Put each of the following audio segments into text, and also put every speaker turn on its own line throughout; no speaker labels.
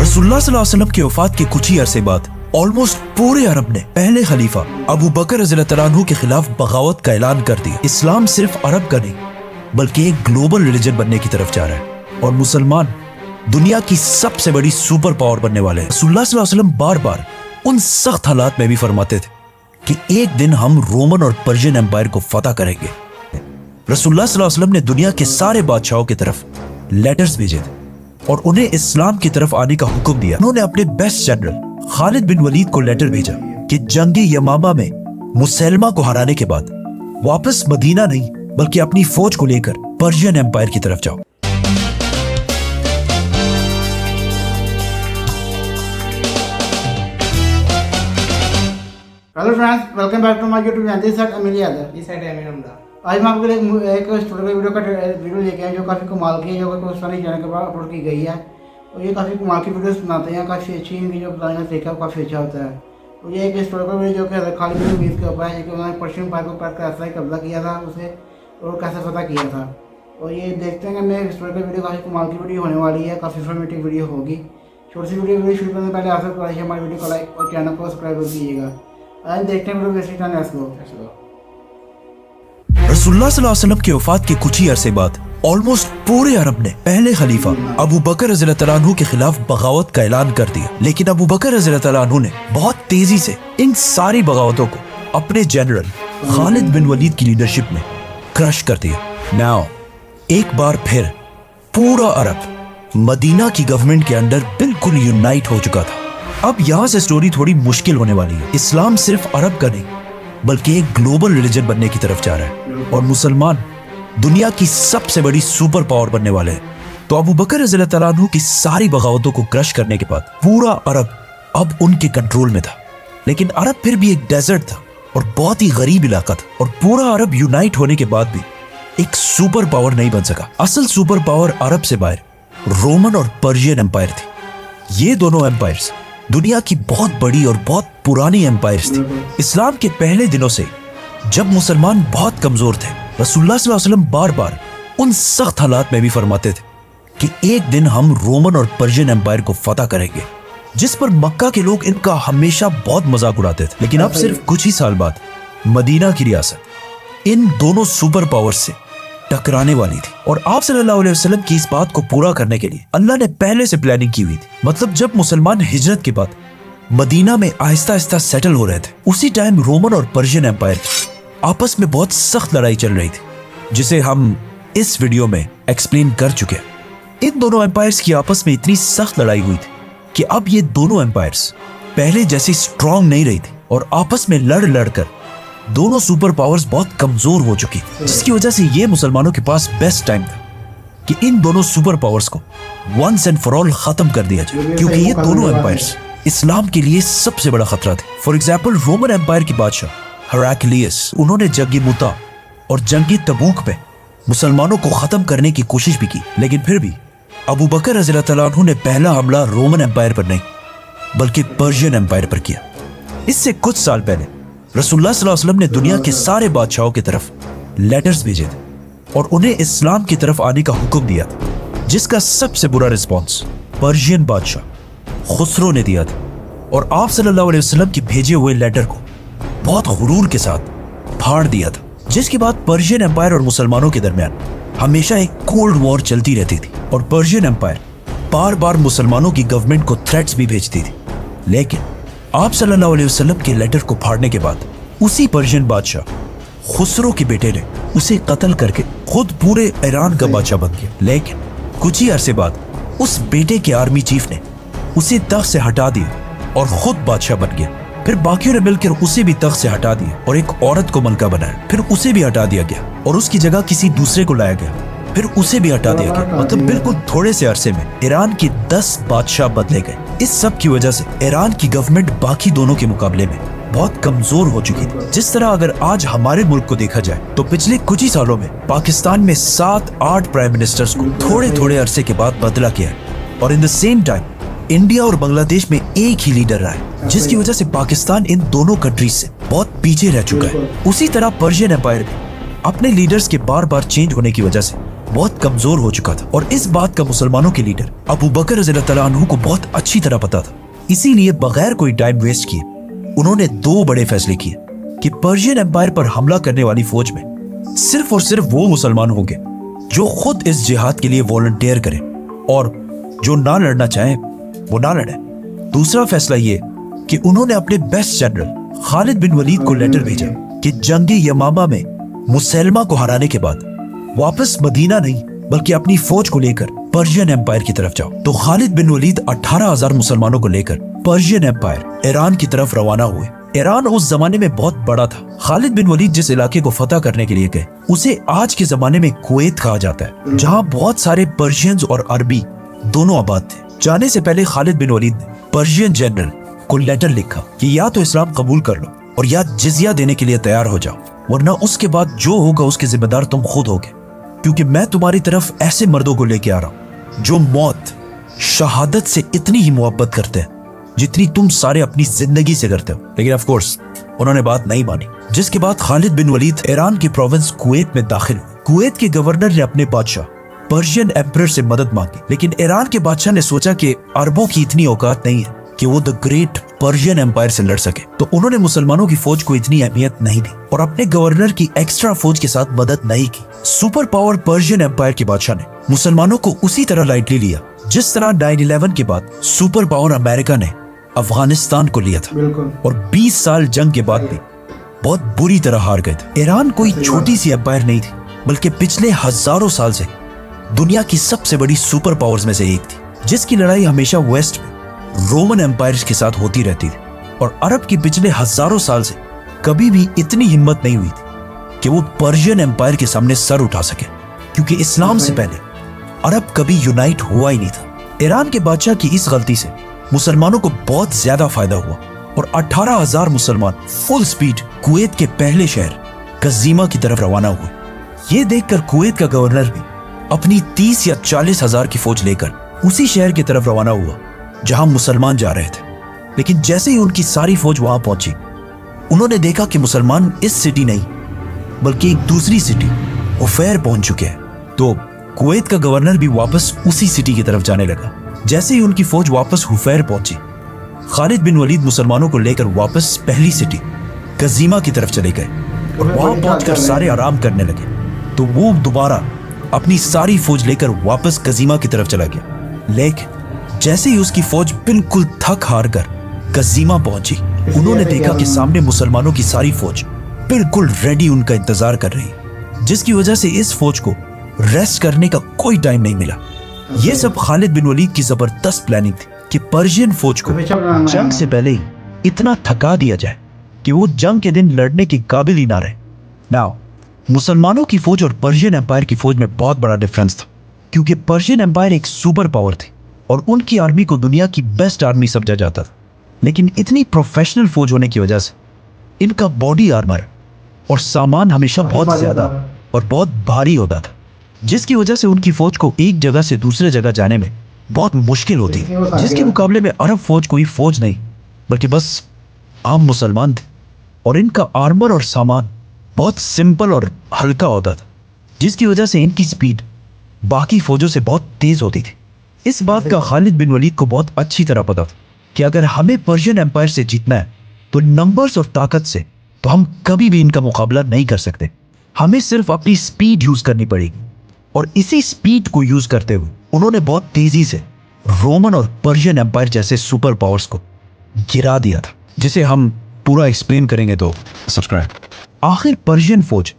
रसूलुल्लाह सल्लल्लाहु अलैहि वसल्लम की वफात के कुछ ही अरसे बाद ऑलमोस्ट पूरे अरब ने पहले खलीफा अबू बकर रज़ियल्लाहु अन्हु के खिलाफ बगावत का ऐलान कर दिया। इस्लाम सिर्फ अरब का नहीं बल्कि एक ग्लोबल रिलीजन बनने की तरफ जा रहा है और मुसलमान दुनिया की सबसे बड़ी सुपर पावर बनने वाले हैं। रसूलुल्लाह सल्लल्लाहु अलैहि वसल्लम बार बार उन सख्त हालात में भी फरमाते थे कि एक दिन हम रोमन और पर्शियन एम्पायर को फतह करेंगे। रसूलुल्लाह सल्लल्लाहु अलैहि वसल्लम ने दुनिया के सारे बादशाहों की तरफ लेटर्स भेजे थे और उन्हें इस्लाम की तरफ आने का हुक्म दिया। उन्होंने अपने बेस्ट जनरल खालिद बिन वलीद को लेटर भेजा कि जंगे यमामा में मुसलमा को हराने के बाद वापस मदीना नहीं बल्कि अपनी फौज को लेकर पर्शियन एम्पायर की तरफ जाओ।
Hello friends, welcome back to my YouTube channel. This side Amir Yadav,
this side अमीर हमदा।
आज मैं आपके लिए एक स्टूडियो वीडियो लेके आया जो काफ़ी कमाल की है, जो कि उस्तानी चैनल के बाद अपलोड की गई है। और ये काफ़ी कमाल की वीडियोस बनाते हैं, काफ़ी अच्छी इनकी जो बताने का तरीका काफ़ी अच्छा होता है। तो ये एक स्टूडियो वीडियो जो कि खालिद बिन वलीद के ऊपर है, जो कि उन्होंने पर्शियन एम्पायर को कैसे कब्जा किया था उसे और कैसे फतह किया था। और ये देखते हैं कि मैं स्टूडियो वीडियो काफ़ी कमाल की वीडियो होने वाली है, काफ़ी इन्फॉर्मेटिव वीडियो होगी। छोटी सी वीडियो शुरू करने से पहले आपसे बताइए हमारी वीडियो को लाइक और चैनल को सब्सक्राइब कर दीजिएगा। आज देखते हैं वीडियो कैसी टाइम।
रसूलुल्लाह सल्लल्लाहु अलैहि वसल्लम की वफात के कुछ ही अरसे बाद ऑलमोस्ट पूरे अरब ने पहले खलीफा अबू बकर रज़ियल्लाहु अन्हु के खिलाफ बगावत का ऐलान कर दिया। लेकिन अबू बकर रज़ियल्लाहु अन्हु ने बहुत तेजी से इन सारी बगावतों को अपने जनरल खालिद बिन वलीद की लीडरशिप में क्रश कर दिया। नाउ एक बार फिर पूरा अरब मदीना की गवर्नमेंट के अंडर बिल्कुल यूनाइट हो चुका था। अब यहाँ से स्टोरी थोड़ी मुश्किल होने वाली है। इस्लाम सिर्फ अरब का नहीं बल्कि एक ग्लोबल रिलीजन बनने की तरफ जा रहा है और मुसलमान दुनिया की सबसे बड़ी सुपर पावर बनने वाले हैं। तो अबू बकर रज़ियल्लाहु अन्हु की सारी बगावतों को क्रश करने के बाद पूरा अरब अब उनके कंट्रोल में था। लेकिन अरब फिर भी एक डेजर्ट था और बहुत ही गरीब इलाका था और पूरा अरब यूनाइट होने के बाद भी एक सुपर पावर नहीं बन सका। असल सुपर पावर अरब से बाहर रोमन और पर्शियन एम्पायर थी। ये दोनों एम्पायर्स दुनिया की बहुत बड़ी और बहुत पुरानी एम्पायर्स थी। इस्लाम के पहले दिनों से जब मुसलमान बहुत कमजोर थे, रसूलुल्लाह सल्लल्लाहु अलैहि वसल्लम बार बार उन सख्त हालात में भी फरमाते थे कि एक दिन हम रोमन और पर्शियन एम्पायर को फतह करेंगे, जिस पर मक्का के लोग इनका हमेशा बहुत मजाक उड़ाते थे। लेकिन अब सिर्फ कुछ ही साल बाद मदीना की रियासत इन दोनों सुपर पावर्स से टकराने वाली थी और आप सल्लल्लाहु अलैहि वसल्लम की इस बात को पूरा करने के लिए अल्लाह ने पहले से प्लानिंग की हुई थी। मतलब जब मुसलमान हिजरत के बाद मदीना में आहिस्ता आहिस्ता सेटल हो रहे थे, उसी टाइम रोमन और पर्शियन एम्पायर आपस में बहुत सख्त लड़ाई चल रही थी, जिसे हम इस वीडियो में एक्सप्लेन कर चुके हैं। इन दोनों एम्पायर्स की आपस में इतनी सख्त लड़ाई हुई थी कि अब ये दोनों एम्पायर्स पहले जैसी स्ट्रांग नहीं रही थी और आपस में लड़ लड़कर दोनों सुपर पावर्स बहुत कमजोर हो चुकी, जिसकी वजह से ये मुसलमानों के पास बेस्ट टाइम था कि इन दोनों सुपर पावर्स को वंस एंड फॉर ऑल खत्म कर दिया जाए, क्योंकि ये दोनों एम्पायर्स इस्लाम के लिए सबसे बड़ा खतरा थे। फॉर एग्जाम्पल रोमन एम्पायर के बादशाह हेराक्लियस, उन्होंने जंगी मुता और जंगी तबूक में मुसलमानों को खत्म करने की कोशिश भी की, लेकिन फिर भी अबू बकर रज़ियल्लाहु अन्हु ने पहला हमला रोमन एम्पायर पर नहीं बल्कि पर्शियन एम्पायर पर किया। इससे कुछ साल पहले रसूलुल्लाह सल्लल्लाहु अलैहि वसल्लम ने दुनिया के सारे बादशाहों की तरफ लेटर्स भेजे थे और उन्हें इस्लाम की तरफ आने का हुक्म दिया था, जिसका सबसे बुरा रिस्पॉन्स पर्शियन बादशाह खुसरो ने दिया था और आप सल्लल्लाहु अलैहि वसल्लम के भेजे हुए लेटर को बहुत गुरूर के साथ फाड़ दिया था, जिसके बाद पर्शियन एम्पायर और मुसलमानों के दरमियान हमेशा एक कोल्ड वॉर चलती रहती थी और पर्शियन एम्पायर बार बार मुसलमानों की गवर्नमेंट को थ्रेट्स भी भेजती थी। लेकिन आप सल्लल्लाहु अलैहि वसल्लम के लेटर को फाड़ने के बाद उसी पर्शियन बादशाह खुसरो के बेटे ने उसे कत्ल करके खुद पूरे ईरान का बादशाह बन गया। लेकिन कुछ ही अरसे बाद उस बेटे के आर्मी चीफ ने उसे तख्त से हटा दिया और खुद बादशाह बन गया। फिर बाकियों ने मिलकर उसे भी तख्त से हटा दिया और एक औरत को मलका बनाया। फिर उसे भी हटा दिया गया और उसकी जगह किसी दूसरे को लाया गया। फिर उसे भी हटा दिया गया। मतलब बिल्कुल थोड़े से अरसे में ईरान के 10 बादशाह बदले गए। इस सब की वजह से ईरान की गवर्नमेंट बाकी दोनों के मुकाबले में बहुत कमजोर हो चुकी थी। जिस तरह अगर आज हमारे मुल्क को देखा जाए तो पिछले कुछ ही सालों में पाकिस्तान में 7-8 प्राइम मिनिस्टर्स को थोड़े थोड़े अरसे के बाद बदला किया है और in the same time India और बांग्लादेश में एक ही लीडर रहा है, जिसकी वजह से पाकिस्तान इन दोनों कंट्रीज से बहुत पीछे रह चुका है। उसी तरह पर्शियन एम्पायर भी अपने लीडर्स के बार बार चेंज होने की वजह से बहुत कमजोर हो चुका था और इस बात का मुसलमानों के लीडर अबू बकर रज़ियल्लाहु तआला अन्हु को बहुत अच्छी तरह पता था। इसीलिए बगैर कोई टाइम वेस्ट किए उन्होंने 2 बड़े फैसले किए कि पर्शियन एम्पायर पर हमला करने वाली फौज में सिर्फ और सिर्फ वो मुसलमान होंगे जो खुद इस जिहाद के लिए वॉलंटियर करें और जो ना लड़ना चाहें वो ना लड़े। दूसरा फैसला ये कि उन्होंने अपने बेस्ट जनरल खालिद बिन वलीद को लेटर भेजा कि जंगे यमामा में मुसलमा को हराने के बाद वापस मदीना नहीं बल्कि अपनी फौज को लेकर पर्शियन एम्पायर की तरफ जाओ। तो खालिद बिन वलीद 18,000 मुसलमानों को लेकर पर्शियन एम्पायर ईरान की तरफ रवाना हुए। ईरान उस जमाने में बहुत बड़ा था। खालिद बिन वलीद जिस इलाके को फतह करने के लिए गए उसे आज के जमाने में कुवैत कहा जाता है, जहाँ बहुत सारे पर्शियंस और अरबी दोनों आबाद थे। जाने से पहले खालिद बिन वलीद ने पर्शियन जनरल को लेटर लिखा कि या तो इस्लाम कबूल कर लो और या जिजिया देने के लिए तैयार हो जाओ, वरना उसके बाद जो होगा उसके जिम्मेदार तुम खुद होगे, क्योंकि मैं तुम्हारी तरफ ऐसे मर्दों को लेके आ रहा हूँ जो मौत शहादत से इतनी ही मोहब्बत करते हैं जितनी तुम सारे अपनी जिंदगी से करते हो। लेकिन ऑफ कोर्स उन्होंने बात नहीं मानी, जिसके बाद खालिद बिन वलीद ईरान की प्रोविंस कुवैत में दाखिल हुए। कुवैत के गवर्नर ने अपने बादशाह पर्शियन एम्परर से मदद मांगी, लेकिन ईरान के बादशाह ने सोचा कि अरबों की इतनी औकात नहीं है कि वो द ग्रेट पर्शियन एम्पायर से लड़ सके, तो उन्होंने मुसलमानों की फौज को इतनी अहमियत नहीं दी और अपने गवर्नर की एक्स्ट्रा फौज के साथ मदद नहीं की। सुपर पावर पर्शियन एम्पायर के बादशाह ने मुसलमानों को उसी तरह लाइटली लिया जिस तरह 9/11 के बाद सुपर पावर अमेरिका ने अफगानिस्तान को लिया था और 20 साल जंग के बाद भी बहुत बुरी तरह हार गए थे। ईरान कोई छोटी सी एम्पायर नहीं थी, बल्कि पिछले हजारों साल से दुनिया की सबसे बड़ी सुपर पावर्स में से एक थी, जिसकी लड़ाई हमेशा वेस्ट में रोमन एम्पायर्स के साथ होती रहती थी। और अरब की पिछले हजारों साल से कभी भी इतनी हिम्मत नहीं हुई थी कि वो पर्शियन एम्पायर के सामने सर उठा सके, क्योंकि इस्लाम से पहले अरब कभी यूनाइट हुआ ही नहीं था। ईरान के बादशाह की इस गलती से मुसलमानों को बहुत ज्यादा फायदा हुआ और 18,000 मुसलमान फुल स्पीड कुवैत के पहले शहर कजीमा की तरफ रवाना हुए। ये देखकर कुवैत का गवर्नर भी अपनी 30 या 40,000 की फौज लेकर उसी शहर की तरफ रवाना हुआ जहां मुसलमान जा रहे थे। लेकिन जैसे ही उनकी सारी फौज वहां पहुंची, उन्होंने देखा कि मुसलमान इस सिटी नहीं बल्कि एक दूसरी सिटी हुफैर पहुंच चुके हैं। तो कुवैत का गवर्नर भी वापस उसी सिटी की तरफ जाने लगा। जैसे ही उनकी फौज वापस हुफैर पहुंची, खालिद बिन वलीद मुसलमानों को लेकर वापस पहली सिटी कजीमा की तरफ चले गए और वहां पहुंचकर सारे आराम करने लगे। तो वो दोबारा अपनी सारी फौज लेकर वापस कजीमा की तरफ चला गया। लेकिन जैसे ही उसकी फौज बिल्कुल थक हार कर कजीमा पहुंची, उन्होंने देखा कि सामने मुसलमानों की सारी फौज बिल्कुल रेडी उनका इंतजार कर रही है, जिसकी वजह से इस फौज को रेस्ट करने का कोई टाइम नहीं मिला। ये सब खालिद बिन वलीद की जबरदस्त प्लानिंग थी कि पर्शियन फौज को जंग से पहले ही इतना थका दिया जाए कि वो जंग के दिन लड़ने के काबिल ही ना रहे। नाउ मुसलमानों की फौज और पर्शियन एम्पायर की फौज में बहुत बड़ा डिफरेंस था, क्योंकि पर्शियन एम्पायर एक सुपर पावर थी और उनकी आर्मी को दुनिया की बेस्ट आर्मी समझा जाता था। लेकिन इतनी प्रोफेशनल फौज होने की वजह से इनका बॉडी आर्मर और सामान हमेशा बहुत ज्यादा और बहुत भारी होता था, जिसकी वजह से उनकी फौज को एक जगह से दूसरे जगह जाने में बहुत मुश्किल होती, जिसके मुकाबले में अरब फौज कोई फौज नहीं बल्कि बस आम मुसलमान थे और इनका आर्मर और सामान बहुत सिंपल और हल्का होता था, जिसकी वजह से इनकी स्पीड बाकी फौजों से बहुत तेज होती थी। इस बात का खालिद बिन वलीद को बहुत अच्छी तरह पता था कि अगर हमें पर्शियन एम्पायर से जीतना है तो नंबर्स और ताकत से तो हम कभी भी इनका मुकाबला नहीं कर सकते। हमें सिर्फ अपनी स्पीड यूज करनी पड़ेगी और इसी स्पीड को यूज करते हुए उन्होंने बहुत तेजी से रोमन और पर्शियन एम्पायर जैसे सुपर पावर्स को गिरा दिया था, जिसे हम पूरा एक्सप्लेन करेंगे तो सब्सक्राइब। आखिर पर्शियन फौज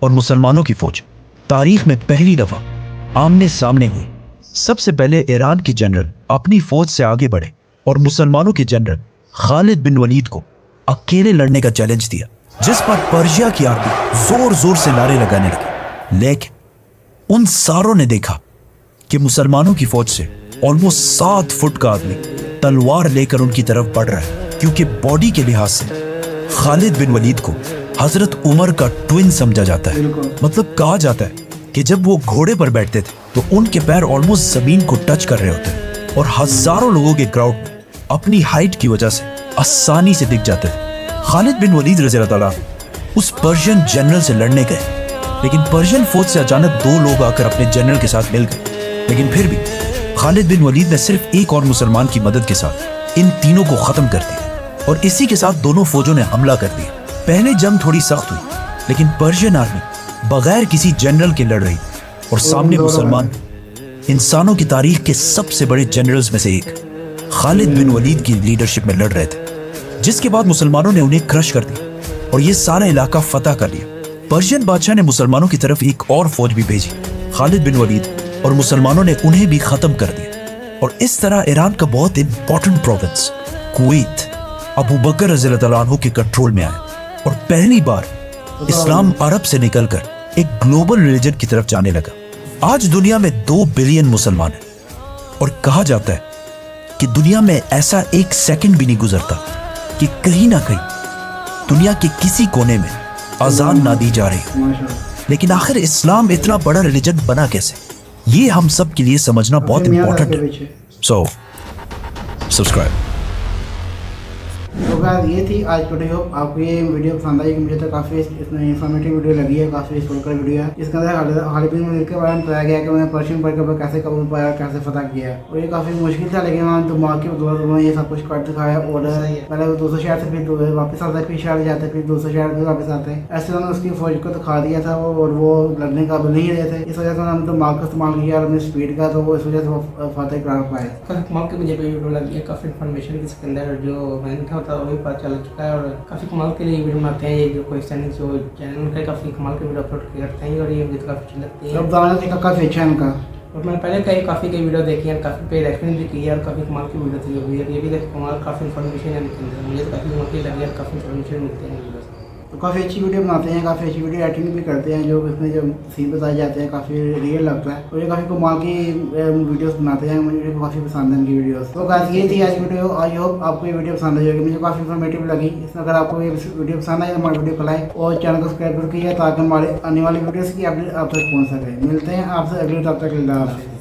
और मुसलमानों की फौज तारीख में पहली दफा आमने सामने हुई। सबसे पहले ईरान के जनरल अपनी फौज से आगे बढ़े और मुसलमानों के जनरल खालिद बिन वलीद को अकेले लड़ने का चैलेंज दिया, जिस पर पर्शिया की आर्मी जोर जोर से नारे लगाने लगी। लेकिन उन सारों ने देखा कि मुसलमानों की फौज से ऑलमोस्ट 7 फुट का आदमी तलवार लेकर उनकी तरफ बढ़ रहा है, क्योंकि बॉडी के लिहाज से खालिद बिन वलीद को हजरत उमर का ट्विन समझा जाता है। मतलब कहा जाता है कि जब वो घोड़े पर बैठते थे तो उनके पैर ऑलमोस्ट जमीन को टच कर रहे होते और हजारों लोगों के क्राउड में अपनी हाइट की वजह से आसानी से दिख जाते थे। खालिद बिन वलीद रज़ियल्लाहु ताला उस पर्शियन जनरल से लड़ने गए लेकिन पर्शियन फौज से अचानक 2 लोग आकर अपने जनरल के साथ मिल गए। लेकिन फिर भी खालिद बिन वलीद ने सिर्फ एक और मुसलमान की मदद के साथ इन तीनों को खत्म कर दिया और इसी के साथ दोनों फौजों ने हमला कर दिया। पहले जंग थोड़ी सख्त हुई, लेकिन पर्शियन आर्मी बगैर किसी जनरल के लड़ रही और सामने मुसलमान इंसानों की तारीख के सबसे बड़े जनरल्स में से एक खालिद बिन वलीद की लीडरशिप में लड़ रहे थे, जिसके बाद मुसलमानों ने उन्हें क्रश कर दिया और ये सारा इलाका फतह कर लिया। पर्शियन बादशाह ने मुसलमानों की तरफ एक और फौज भी भेजी। खालिद बिन वलीद और मुसलमानों ने उन्हें भी खत्म कर दिया और इस तरह ईरान का बहुत इंपॉर्टेंट प्रोविंस कुवैत अबू बकर रज़ियल्लाहु अन्हु के कंट्रोल में आया और पहली बार इस्लाम अरब से निकलकर एक ग्लोबल रिलीजन की तरफ जाने लगा। आज दुनिया में 2 बिलियन मुसलमान हैं और कहा जाता है कि दुनिया में ऐसा एक सेकंड भी नहीं गुजरता कि कहीं ना कहीं दुनिया के किसी कोने में अजान ना दी जा रही हो। लेकिन आखिर इस्लाम इतना बड़ा रिलीजन बना कैसे, ये हम सब के लिए समझना बहुत इंपॉर्टेंट है। So subscribe.
तो गाइस ये थी आज की वीडियो। आपको ये वीडियो पसंद आई? मुझे तो काफ़ी इसमें इंफॉर्मेटिव वीडियो लगी है, काफ़ी हिस्टोरिकल वीडियो है। इसके अंदर खालिद बिन वलीद के बारे में बताया गया कि उन्होंने पर्शियन पर कैसे कबूल पाया, कैसे फतह किया और ये काफ़ी मुश्किल था, लेकिन उन्होंने दिमाग की बदौलत उन्होंने ये सब कुछ कर दिखाया। और पहले वो दूसरे शहर से फिर वापस आता है, फिर शहर जाते हैं, फिर दूसरे शहर में वापस आते हैं। ऐसे उन्होंने उसकी फौज को दिखा दिया था और वो लड़ने का नहीं रहे थे। इस वजह से उन्होंने दिमाग का इस्तेमाल किया और अपनी स्पीड का, तो वो इस वजह से वो फतह कर पाए।
कमाल की मुझे वीडियो लगी है, काफ़ी इन्फॉर्मेशन इसके अंदर जो मैंने था वो भी पता चल चुका है और काफ़ी कमाल के लिए वीडियो बनाते हैं। ये जो कोई चैनल उनका काफ़ी कमाल के वीडियो अपलोड करते हैं और ये मुझे काफ़ी अच्छी लगती है।
काफ़ी अच्छा है उनका
और मैंने पहले काफ़ी कई वीडियो देखी है, काफ़ी पे रेफरेंस भी की है और काफ़ी कमाल की वीडियो थी। ये भी कमाल काफ़ी इन्फॉर्मेशन है इनके अंदर, मुझे तो काफ़ी मौके लगी है, काफ़ी इन्फॉर्मेशन मिलती है वीडियो से।
तो काफ़ी अच्छी वीडियो बनाते हैं, काफ़ी अच्छी वीडियो एडिटिंग भी करते हैं। जो इसमें जो सीन बताए जाते हैं काफ़ी रियल लगता है और ये काफ़ी कमाल की वीडियोस बनाते हैं। मुझे काफ़ी पसंद है इनकी वीडियोस। तो गाइस ये थी आज की वीडियो। आई होप आपको ये वीडियो पसंद आई होगी, मुझे काफ़ी इन्फॉर्मेटिव लगी। इसमें अगर आपको ये वीडियो पसंद आई तो हमारे वीडियो को लाइक और चैनल को सब्सक्राइब कीजिए ताकि हमारे आने वाली वीडियोस की अपडेट आप तक पहुँच सके। मिलते हैं आपसे अगले, तब तक अल्लाह हाफ़िज़।